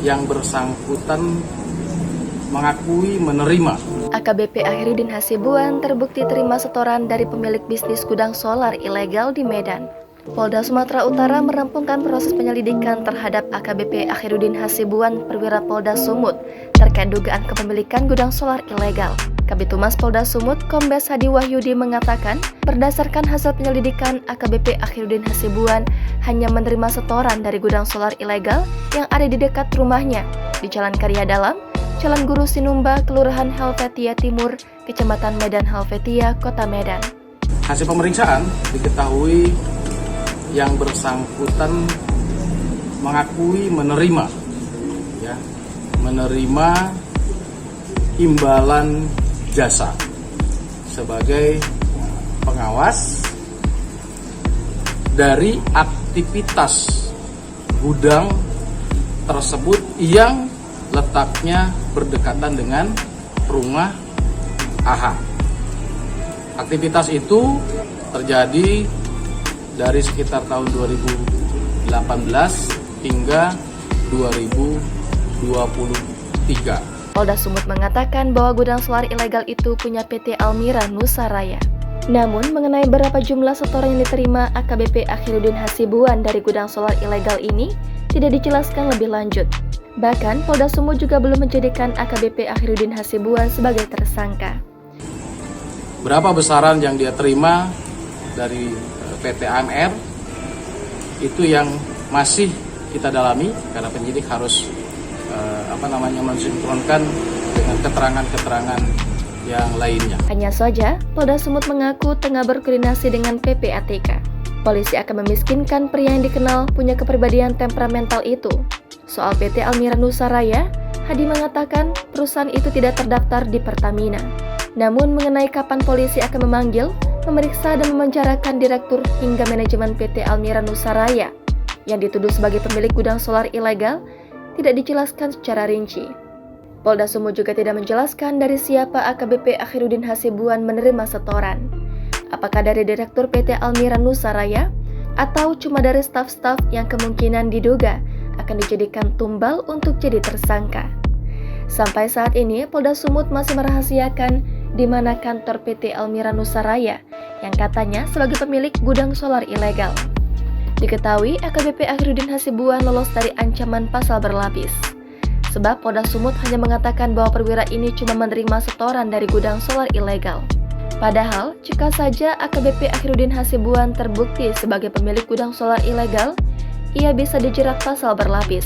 yang bersangkutan mengakui menerima. AKBP Akhirudin Hasibuan terbukti terima setoran dari pemilik bisnis gudang solar ilegal di Medan. Polda Sumatera Utara merampungkan proses penyelidikan terhadap AKBP Akhirudin Hasibuan perwira Polda Sumut terkait dugaan kepemilikan gudang solar ilegal. Kabid Humas Polda Sumut, Kombes Hadi Wahyudi mengatakan, berdasarkan hasil penyelidikan, AKBP Akhirudin Hasibuan hanya menerima setoran dari gudang solar ilegal yang ada di dekat rumahnya di Jalan Karya Dalam, Jalan Guru Sinumba, Kelurahan Helvetia Timur, Kecamatan Medan Helvetia, Kota Medan. Hasil pemeriksaan diketahui yang bersangkutan mengakui menerima imbalan jasa sebagai pengawas dari aktivitas gudang tersebut yang letaknya berdekatan dengan rumah AH. Aktivitas itu terjadi dari sekitar tahun 2018 hingga 2023. Polda Sumut mengatakan bahwa gudang solar ilegal itu punya PT Almira Nusaraya. Namun, mengenai berapa jumlah setoran yang diterima AKBP Akhirudin Hasibuan dari gudang solar ilegal ini tidak dijelaskan lebih lanjut. Bahkan, Polda Sumut juga belum menjadikan AKBP Akhirudin Hasibuan sebagai tersangka. Berapa besaran yang dia terima dari PT AMR itu yang masih kita dalami karena penyidik harus mensinkronkan dengan keterangan-keterangan yang lainnya. Hanya saja, Polda Sumut mengaku tengah berkoordinasi dengan PPATK. Polisi akan memiskinkan pria yang dikenal punya kepribadian temperamental itu. Soal PT Almira Nusaraya, Hadi mengatakan perusahaan itu tidak terdaftar di Pertamina. Namun mengenai kapan polisi akan memanggil, memeriksa dan memenjarakan direktur hingga manajemen PT Almira Nusaraya yang dituduh sebagai pemilik gudang solar ilegal tidak dijelaskan secara rinci. Polda Sumut juga tidak menjelaskan dari siapa AKBP Akhirudin Hasibuan menerima setoran. Apakah dari direktur PT Almira Nusaraya atau cuma dari staf-staf yang kemungkinan diduga akan dijadikan tumbal untuk jadi tersangka. Sampai saat ini, Polda Sumut masih merahasiakan di mana kantor PT Almira Nusaraya yang katanya sebagai pemilik gudang solar ilegal. Diketahui AKBP Akhirudin Hasibuan lolos dari ancaman pasal berlapis. Sebab Polda Sumut hanya mengatakan bahwa perwira ini cuma menerima setoran dari gudang solar ilegal. Padahal, jika saja AKBP Akhirudin Hasibuan terbukti sebagai pemilik gudang solar ilegal, ia bisa dijerat pasal berlapis.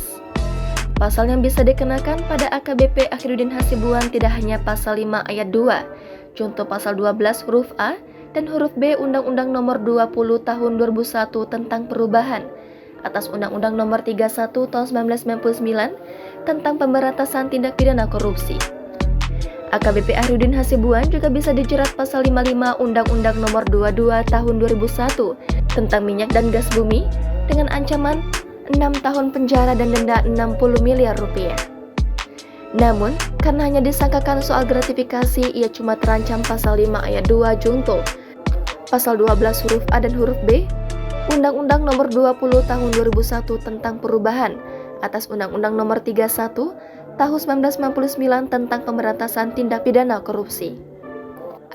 Pasal yang bisa dikenakan pada AKBP Akhirudin Hasibuan tidak hanya pasal 5 ayat 2, contoh pasal 12 huruf A dan huruf B Undang-Undang Nomor 20 Tahun 2001 tentang perubahan atas Undang-Undang Nomor 31 Tahun 1999 tentang pemberantasan tindak pidana korupsi. AKBP Akhirudin Hasibuan juga bisa dijerat pasal 55 Undang-Undang Nomor 22 Tahun 2001 tentang minyak dan gas bumi dengan ancaman 6 tahun penjara dan denda 60 miliar rupiah. Namun, karena hanya disangkakan soal gratifikasi, ia cuma terancam pasal 5 ayat 2 junto, pasal 12 huruf A dan huruf B, Undang-Undang Nomor 20 Tahun 2001 tentang perubahan atas Undang-Undang Nomor 31 Tahun 1999 tentang pemberantasan tindak pidana korupsi.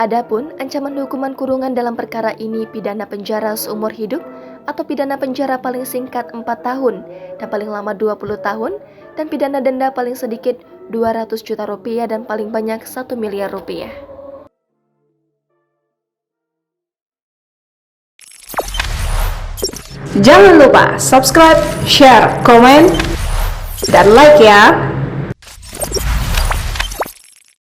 Adapun ancaman hukuman kurungan dalam perkara ini pidana penjara seumur hidup atau pidana penjara paling singkat 4 tahun dan paling lama 20 tahun dan pidana denda paling sedikit 200 juta rupiah dan paling banyak 1 miliar rupiah. Jangan lupa subscribe, share, komen, dan like ya.